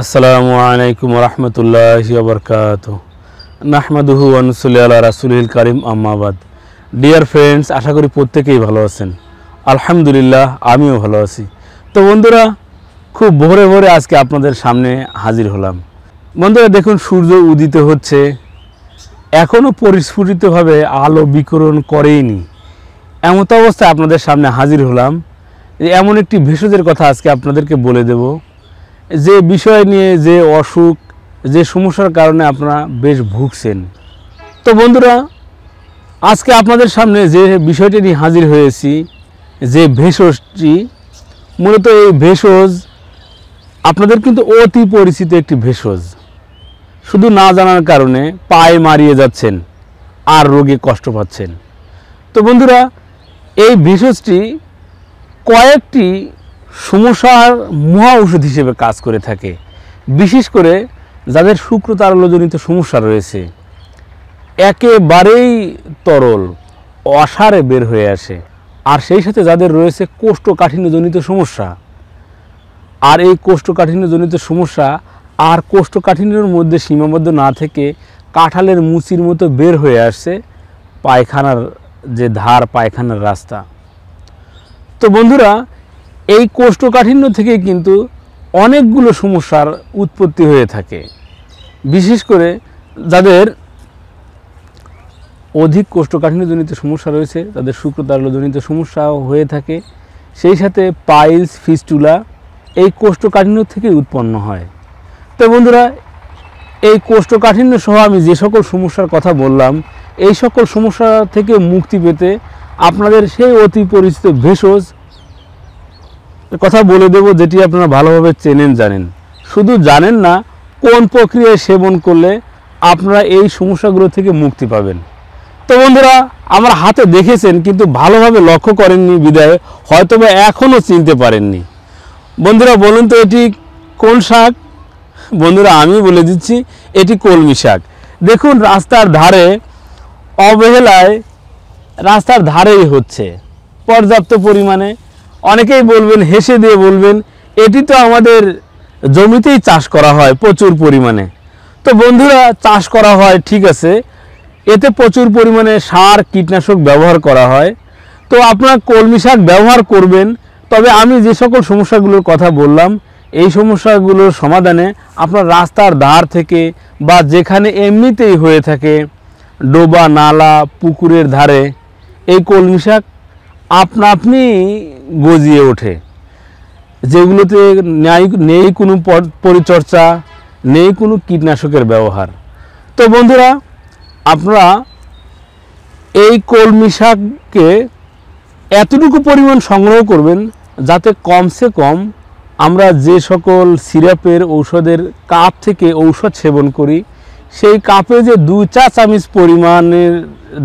আসসালামু আলাইকুম রহমতুল্লাহি ওয়া বারাকাতুহু নাহমাদুহু ওয়া নুসাল্লি আলা রাসূলিল কারীম আম্মা বাদ। ডিয়ার ফ্রেন্ডস, আশা করি প্রত্যেকেই ভালো আছেন। আলহামদুলিল্লাহ, আমিও ভালো আছি। তো বন্ধুরা, খুব ভোরে ভোরে আজকে আপনাদের সামনে হাজির হলাম। বন্ধুরা দেখুন, সূর্য উদিত হচ্ছে, এখনও পরিস্ফুটিতভাবে আলো বিকিরণ করেইনি। এমত অবস্থায় আপনাদের সামনে হাজির হলাম। এমন একটি ভেষজের কথা আজকে আপনাদেরকে বলে দেব, যে বিষয় নিয়ে, যে অসুখ, যে সমস্যার কারণে আপনারা বেশ ভুগছেন। তো বন্ধুরা, আজকে আপনাদের সামনে যে বিষয়টি নিয়ে হাজির হয়েছি, যে ভেষজটি, মূলত এই ভেষজ আপনাদের কিন্তু অতি পরিচিত একটি ভেষজ। শুধু না জানার কারণে পায়ে মারিয়ে যাচ্ছেন আর রোগে কষ্ট পাচ্ছেন। তো বন্ধুরা, এই ভেষজটি কয়েকটি সমস্যার মহা ঔষধ হিসেবে কাজ করে থাকে। বিশেষ করে যাদের শুক্রতারল্যজনিত সমস্যা রয়েছে, একেবারেই তরল অসারে বের হয়ে আসে। আর সেই সাথে যাদের রয়েছে কোষ্ঠকাঠিন্যজনিত সমস্যা, আর এই কোষ্ঠকাঠিন্যজনিত সমস্যা আর কোষ্ঠকাঠিন্যের মধ্যে সীমাবদ্ধ না থেকে কাঁঠালের মুচির মতো বের হয়ে আসছে পায়খানার যে ধার, পায়খানার রাস্তা। তো বন্ধুরা, এই কোষ্ঠকাঠিন্য থেকে কিন্তু অনেকগুলো সমস্যার উৎপত্তি হয়ে থাকে। বিশেষ করে যাদের অধিক কোষ্ঠকাঠিন্যজনিত সমস্যা রয়েছে, তাদের শুক্রতারল্যজনিত সমস্যাও হয়ে থাকে। সেই সাথে পাইলস, ফিস্টুলা এই কোষ্ঠকাঠিন্য থেকে উৎপন্ন হয়। তো বন্ধুরা, এই কোষ্ঠকাঠিন্য সহ আমি যে সকল সমস্যার কথা বললাম, এই সকল সমস্যা থেকে মুক্তি পেতে আপনাদের সেই অতি পরিচিত ভেষজ কথা বলে দেব, যেটি আপনারা ভালোভাবে চেনেন, জানেন। শুধু জানেন না, কোন প্রক্রিয়ায় সেবন করলে আপনারা এই সমস্যাগুলো থেকে মুক্তি পাবেন। তো বন্ধুরা, আমার হাতে দেখেছেন কিন্তু ভালোভাবে লক্ষ্য করেননি বিদায় হয়তো বা এখনও চিনতে পারেননি। বন্ধুরা বলুন তো, এটি কোন শাক? বন্ধুরা আমি বলে দিচ্ছি, এটি কলমি শাক। দেখুন, রাস্তার ধারে অবহেলায় রাস্তার ধারেই হচ্ছে পর্যাপ্ত পরিমাণে। অনেকেই বলবেন, হেসে দিয়ে বলবেন, এটি তো আমাদের জমিতেই চাষ করা হয় প্রচুর পরিমাণে। তো বন্ধুরা, চাষ করা হয় ঠিক আছে, এতে প্রচুর পরিমাণে সার, কীটনাশক ব্যবহার করা হয়। তো আপনারা কলমি শাক ব্যবহার করবেন, তবে আমি যে সকল সমস্যাগুলোর কথা বললাম, এই সমস্যাগুলোর সমাধানে আপনার রাস্তার ধার থেকে বা যেখানে এমনিতেই হয়ে থাকে, ডোবা, নালা, পুকুরের ধারে, এই কলমি শাক আপনি গজিয়ে ওঠে, যেগুলোতে নেই কোনো পরিচর্যা, নেই কোনো কীটনাশকের ব্যবহার। তো বন্ধুরা, আপনারা এই কলমি শাককে এতটুকু পরিমাণ সংগ্রহ করবেন যাতে কমসে কম আমরা যে সকল সিরাপের ঔষধের কাপ থেকে ঔষধ সেবন করি, সেই কাপে যে 2 চা চামচ পরিমাণের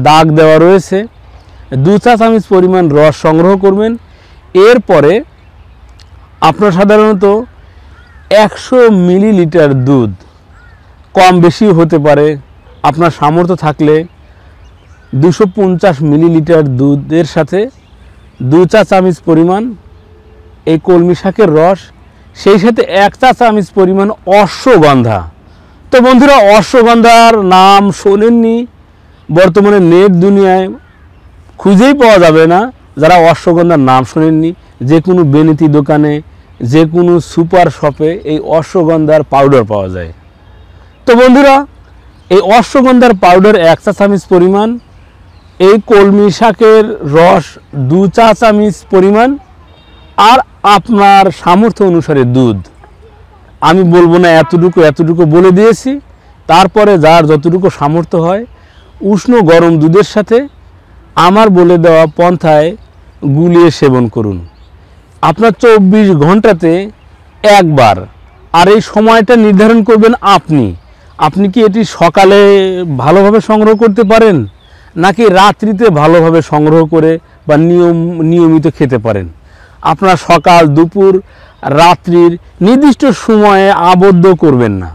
দাগ দেওয়া রয়েছে, 2 চা চামচ পরিমাণ রস সংগ্রহ করবেন। এরপরে আপনার সাধারণত 100 মিলিলিটার দুধ, কম বেশি হতে পারে, আপনার সামর্থ্য থাকলে 250 মিলিলিটার দুধের সাথে 2 চা চামচ পরিমাণ এই কলমি শাকের রস, সেই সাথে 1 চা চামচ পরিমাণ অশ্বগন্ধা। তো বন্ধুরা, অশ্বগন্ধার নাম শোনেননি? বর্তমানে নেট দুনিয়ায় খুঁজেই পাওয়া যাবে না যারা অশ্বগন্ধার নাম শোনেননি। যে কোনো বেনিতি দোকানে, যে কোনো সুপার শপে এই অশ্বগন্ধার পাউডার পাওয়া যায়। তো বন্ধুরা, এই অশ্বগন্ধার পাউডার 1 চা চামচ পরিমাণ, এই কলমি শাকের রস 2 চা চামচ পরিমাণ, আর আপনার সামর্থ্য অনুসারে দুধ। আমি বলবো না এতটুকু বলে দিয়েছি। তারপরে যার যতটুকু সামর্থ্য হয়, উষ্ণ গরম দুধের সাথে আমার বলে দেওয়া পন্থায় গুলিয়ে সেবন করুন। আপনার 24 ঘন্টাতে একবার। আর এই সময়টা নির্ধারণ করবেন আপনি কি এটি সকালে ভালোভাবে সংগ্রহ করতে পারেন, নাকি রাত্রিতে ভালোভাবে সংগ্রহ করে বা নিয়মিত খেতে পারেন। আপনার সকাল, দুপুর, রাত্রির নির্দিষ্ট সময়ে আবদ্ধ করবেন না।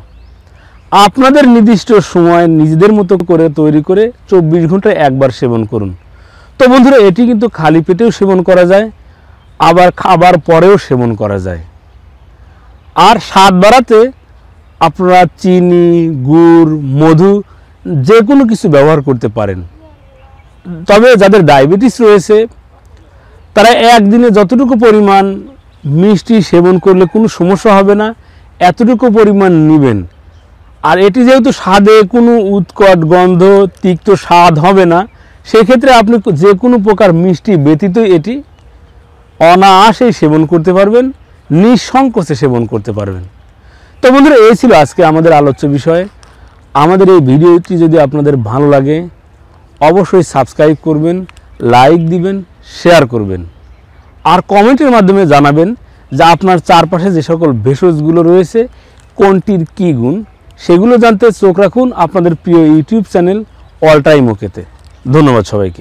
আপনাদের নির্দিষ্ট সময় নিজেদের মতো করে তৈরি করে 24 ঘন্টায় একবার সেবন করুন। তো বন্ধুরা, এটি কিন্তু খালি পেটেও সেবন করা যায়, আবার খাবার পরেও সেবন করা যায়। আর স্বাদ বাড়াতে আপনারা চিনি, গুড়, মধু যে কোনো কিছু ব্যবহার করতে পারেন। তবে যাদের ডায়াবেটিস রয়েছে তারা একদিনে যতটুকু পরিমাণ মিষ্টি সেবন করলে কোনো সমস্যা হবে না, এতটুকু পরিমাণ নেবেন। আর এটি যেহেতু স্বাদে কোনো উৎকট গন্ধ, তিক্ত স্বাদ হবে না, সেক্ষেত্রে আপনি যে কোনো প্রকার মিষ্টি ব্যতীত এটি অনায়াসেই সেবন করতে পারবেন, নিঃসংকোচে সেবন করতে পারবেন। তো বন্ধুরা, এই ছিল আজকে আমাদের আলোচ্য বিষয়। আমাদের এই ভিডিওটি যদি আপনাদের ভালো লাগে অবশ্যই সাবস্ক্রাইব করবেন, লাইক দিবেন, শেয়ার করবেন, আর কমেন্টের মাধ্যমে জানাবেন যে আপনার চারপাশে যে সকল ভেষজগুলো রয়েছে কোনটির কী গুণ, সেগুলো জানতে চোখ রাখুন আপনাদের প্রিয় ইউটিউব চ্যানেল অল টাইম ওকেতে। ধন্যবাদ সবাইকে।